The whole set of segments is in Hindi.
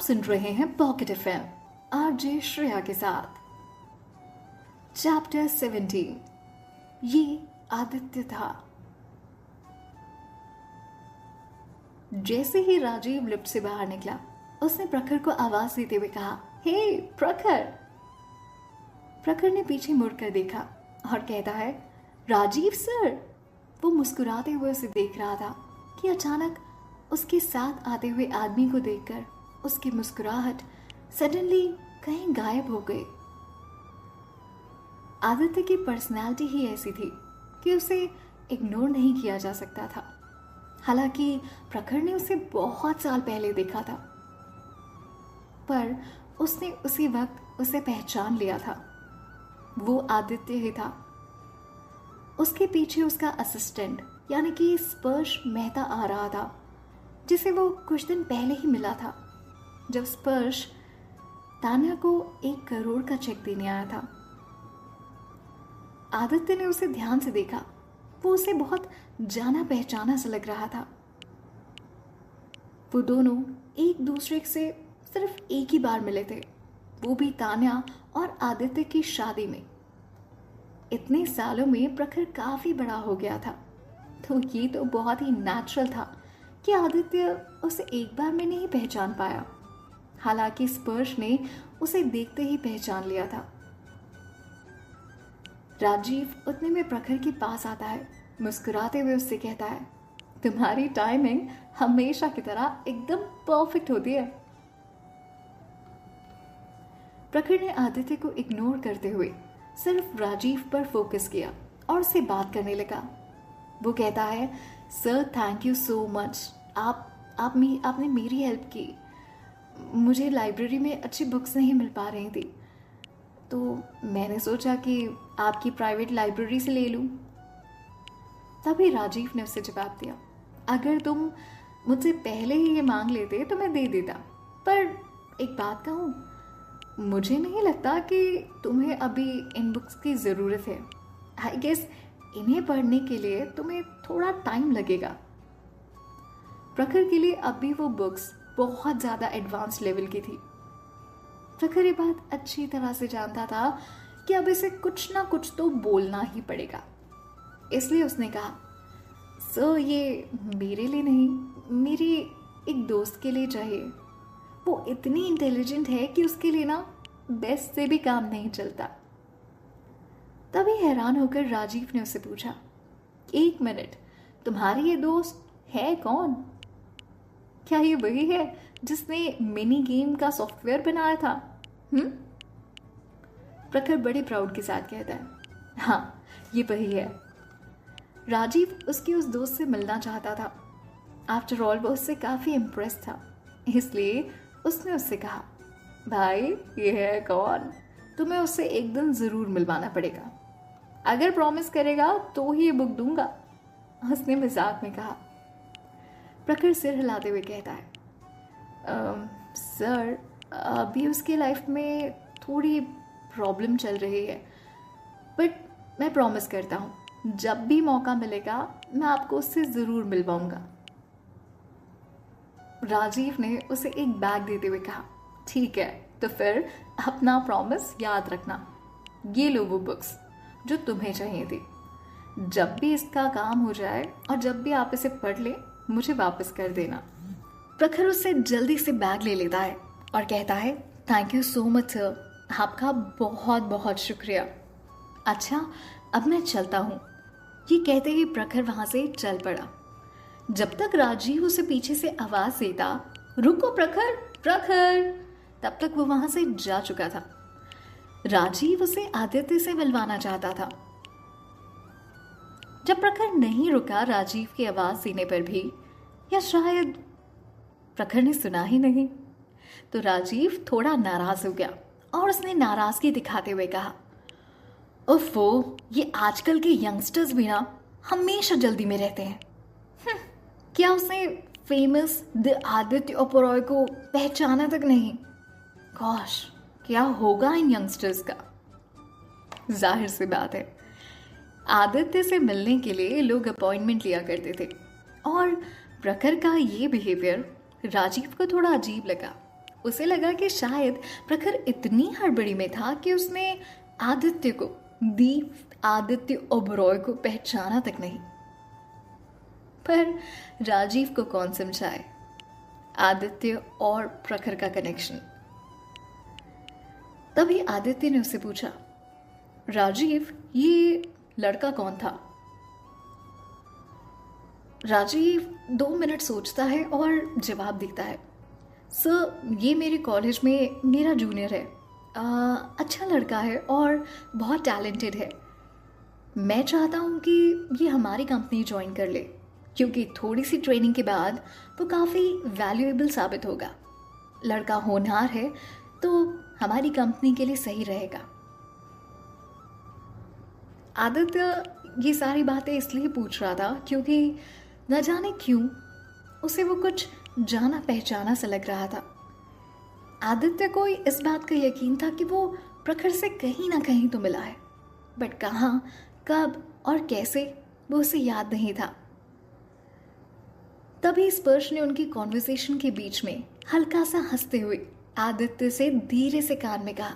सुन रहे हैं पॉकेट एफएम आरजे श्रेया के साथ। चैप्टर 17 ये आदित्य था। जैसे ही राजीव लिफ्ट से बाहर निकला, उसने प्रखर को आवाज देते हुए कहा, हे प्रखर। प्रखर ने पीछे मुड़कर देखा और कहता है, राजीव सर। वो मुस्कुराते हुए उसे देख रहा था कि अचानक उसके साथ आते हुए आदमी को देखकर उसकी मुस्कुराहट सडनली कहीं गायब हो गई। आदित्य की पर्सनालिटी ही ऐसी थी कि उसे इग्नोर नहीं किया जा सकता था। हालांकि प्रखर ने उसे बहुत साल पहले देखा था, पर उसने उसी वक्त उसे पहचान लिया था। वो आदित्य ही था। उसके पीछे उसका असिस्टेंट यानी कि स्पर्श मेहता आ रहा था, जिसे वो कुछ दिन पहले ही मिला था, जब स्पर्श तान्या को 1 करोड़ का चेक देने आया था। आदित्य ने उसे ध्यान से देखा। वो उसे बहुत जाना पहचाना सा लग रहा था। वो दोनों एक दूसरे से सिर्फ एक ही बार मिले थे, वो भी तान्या और आदित्य की शादी में। इतने सालों में प्रखर काफी बड़ा हो गया था, तो ये तो बहुत ही नेचुरल था कि आदित्य उसे एक बार में नहीं पहचान पाया। हालांकि स्पर्श ने उसे देखते ही पहचान लिया था। राजीव उतने में प्रखर के पास आता है, मुस्कुराते हुए उससे कहता है, तुम्हारी टाइमिंग हमेशा की तरह एकदम परफेक्ट होती है। प्रखर ने आदित्य को इग्नोर करते हुए सिर्फ राजीव पर फोकस किया और उससे बात करने लगा। वो कहता है, sir thank you so much. आपने मेरी हेल्प की। मुझे लाइब्रेरी में अच्छी बुक्स नहीं मिल पा रही थी, तो मैंने सोचा कि आपकी प्राइवेट लाइब्रेरी से ले लूं। तभी राजीव ने उसे जवाब दिया, अगर तुम मुझसे पहले ही ये मांग लेते तो मैं दे देता, पर एक बात कहूँ, मुझे नहीं लगता कि तुम्हें अभी इन बुक्स की ज़रूरत है। आई गेस इन्हें पढ़ने के लिए तुम्हें थोड़ा टाइम लगेगा। प्रखर के लिए अब भी वो बुक्स बहुत ज़्यादा एडवांस लेवल की थी। प्रखर ये बात अच्छी तरह से जानता था कि अब इसे कुछ ना कुछ तो बोलना ही पड़ेगा। इसलिए उसने कहा, सर ये मेरे लिए नहीं, मेरी एक दोस्त के लिए चाहिए। वो इतनी इंटेलिजेंट है कि उसके लिए ना बेस्ट से भी काम नहीं चलता। तभी हैरान होकर राजीव ने उससे पूछा, 1 मिनट, तुम्हारी ये दोस्त है कौन? क्या ये वही है जिसने मिनी गेम का सॉफ्टवेयर बनाया था? प्रखर बड़े प्राउड के साथ कहता है, हाँ ये वही है। राजीव उसके उस दोस्त से मिलना चाहता था। आफ्टर ऑल वो उससे काफी इम्प्रेस था, इसलिए उसने उससे कहा, भाई ये है कौन? तुम्हें उससे एक दिन जरूर मिलवाना पड़ेगा। अगर प्रॉमिस करेगा तो ही ये बुक दूंगा। उसने मजाक में कहा। प्रखर सिर हिलाते हुए कहता है, सर अभी उसकी लाइफ में थोड़ी प्रॉब्लम चल रही है, बट मैं प्रॉमिस करता हूँ जब भी मौका मिलेगा मैं आपको उससे ज़रूर मिलवाऊंगा। राजीव ने उसे एक बैग देते हुए कहा, ठीक है, तो फिर अपना प्रॉमिस याद रखना। ये लो वो बुक्स जो तुम्हें चाहिए थी। जब भी इसका काम हो जाए और जब भी आप इसे पढ़ ले, मुझे वापस कर देना। प्रखर उससे जल्दी से बैग ले लेता है और कहता है, thank you so much sir, आपका बहुत बहुत शुक्रिया। अच्छा अब मैं चलता हूँ। ये कहते ही प्रखर वहां से चल पड़ा। जब तक राजीव उसे पीछे से आवाज देता, रुको प्रखर प्रखर, तब तक वो वहां से जा चुका था। राजीव उसे आदित्य से मिलवाना चाहता था। जब प्रखर नहीं रुका राजीव की आवाज देने पर भी, या शायद प्रखर ने सुना ही नहीं, तो राजीव थोड़ा नाराज हो गया और उसने नाराजगी दिखाते हुए कहा, ओफो, ये आजकल के यंगस्टर्स भी ना हमेशा जल्दी में रहते हैं। क्या उसने फेमस द आदित्य ओबरॉय को पहचाना तक नहीं? गॉश, क्या होगा इन यंगस्टर्स का? जाहिर सी बात है, आदित्य से मिलने के लिए लोग अपॉइंटमेंट लिया करते थे और प्रखर का ये बिहेवियर राजीव को थोड़ा अजीब लगा। उसे लगा कि शायद प्रखर इतनी हड़बड़ी में था कि उसने आदित्य को, दीप आदित्य ओबरॉय को पहचाना तक नहीं। पर राजीव को कौन समझाए आदित्य और प्रखर का कनेक्शन। तभी आदित्य ने उससे पूछा, राजीव, ये लड़का कौन था? राजीव 2 मिनट सोचता है और जवाब देता है, सर, ये मेरे कॉलेज में मेरा जूनियर है। अच्छा लड़का है और बहुत टैलेंटेड है। मैं चाहता हूँ कि ये हमारी कंपनी ज्वाइन कर ले, क्योंकि थोड़ी सी ट्रेनिंग के बाद वो काफ़ी वैल्यूएबल साबित होगा। लड़का होनहार है तो हमारी कंपनी के लिए सही रहेगा। आदित्य ये सारी बातें इसलिए पूछ रहा था क्योंकि न जाने क्यों उसे वो कुछ जाना पहचाना सा लग रहा था। आदित्य को इस बात का यकीन था कि वो प्रखर से कहीं ना कहीं तो मिला है, बट कहाँ, कब और कैसे वो उसे याद नहीं था। तभी स्पर्श ने उनकी कॉन्वर्सेशन के बीच में हल्का सा हंसते हुए आदित्य से धीरे से कान में कहा,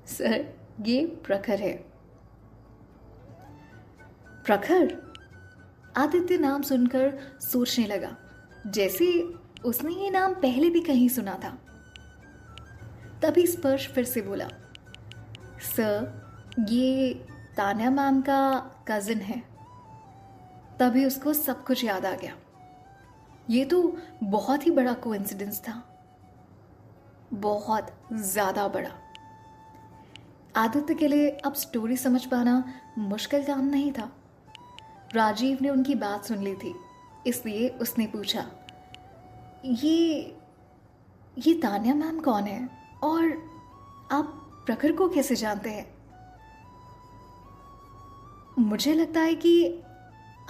सर, ये प्रखर है। प्रखर? आदित्य नाम सुनकर सोचने लगा, जैसे उसने ये नाम पहले भी कहीं सुना था। तभी स्पर्श फिर से बोला, सर, ये तान्या मैम का कजिन है। तभी उसको सब कुछ याद आ गया। ये तो बहुत ही बड़ा कोइंसिडेंस था, बहुत ज्यादा बड़ा। आदित्य के लिए अब स्टोरी समझ पाना मुश्किल काम नहीं था। राजीव ने उनकी बात सुन ली थी, इसलिए उसने पूछा, ये तान्या मैम कौन है और आप प्रखर को कैसे जानते हैं? मुझे लगता है कि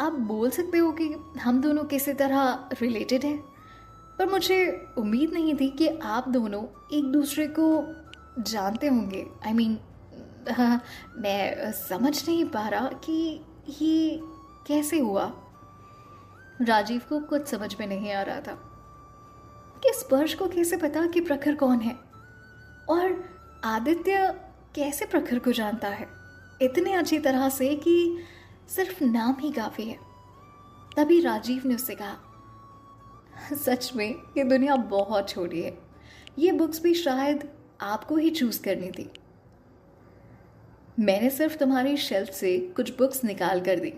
आप बोल सकते हो कि हम दोनों किसी तरह रिलेटेड हैं, पर मुझे उम्मीद नहीं थी कि आप दोनों एक दूसरे को जानते होंगे। I mean, मैं समझ नहीं पा रहा कि ये कैसे हुआ। राजीव को कुछ समझ में नहीं आ रहा था कि स्पर्श को कैसे पता कि प्रखर कौन है, और आदित्य कैसे प्रखर को जानता है इतने अच्छी तरह से कि सिर्फ नाम ही काफी है। तभी राजीव ने उससे कहा, सच में ये दुनिया बहुत छोटी है, ये बुक्स भी शायद आपको ही चूज करनी थी। मैंने सिर्फ तुम्हारी शेल्फ से कुछ बुक्स निकाल कर दी।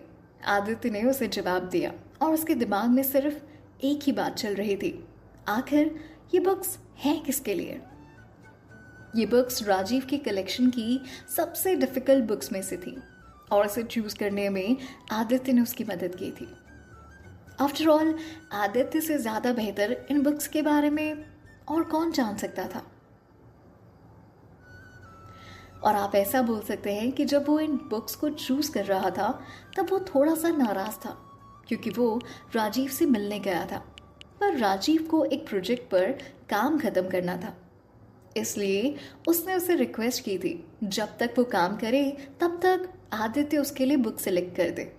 आदित्य ने उसे जवाब दिया और उसके दिमाग में सिर्फ एक ही बात चल रही थी, आखिर ये बुक्स हैं किसके लिए? ये बुक्स राजीव की कलेक्शन की सबसे डिफिकल्ट बुक्स में से थी और इसे चूज करने में आदित्य ने उसकी मदद की थी। आफ्टर ऑल, आदित्य से ज्यादा बेहतर इन बुक्स के बारे में और कौन जान सकता था? और आप ऐसा बोल सकते हैं कि जब वो इन बुक्स को चूज कर रहा था तब वो थोड़ा सा नाराज था, क्योंकि वो राजीव से मिलने गया था, पर राजीव को एक प्रोजेक्ट पर काम खत्म करना था। इसलिए उसने उसे रिक्वेस्ट की थी जब तक वो काम करे तब तक आदित्य उसके लिए बुक सेलेक्ट कर दे।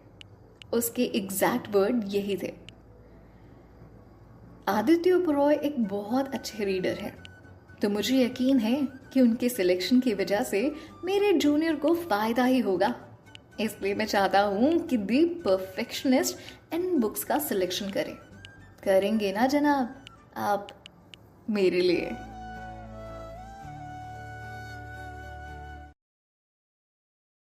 उसके एग्जैक्ट वर्ड यही थे। आदित्य ओबरॉय एक बहुत अच्छे रीडर है, तो मुझे यकीन है कि उनके सिलेक्शन की वजह से मेरे जूनियर को फायदा ही होगा। इसलिए मैं चाहता हूं कि दी परफेक्शनिस्ट इन बुक्स का सिलेक्शन करेंगे ना जनाब आप मेरे लिए।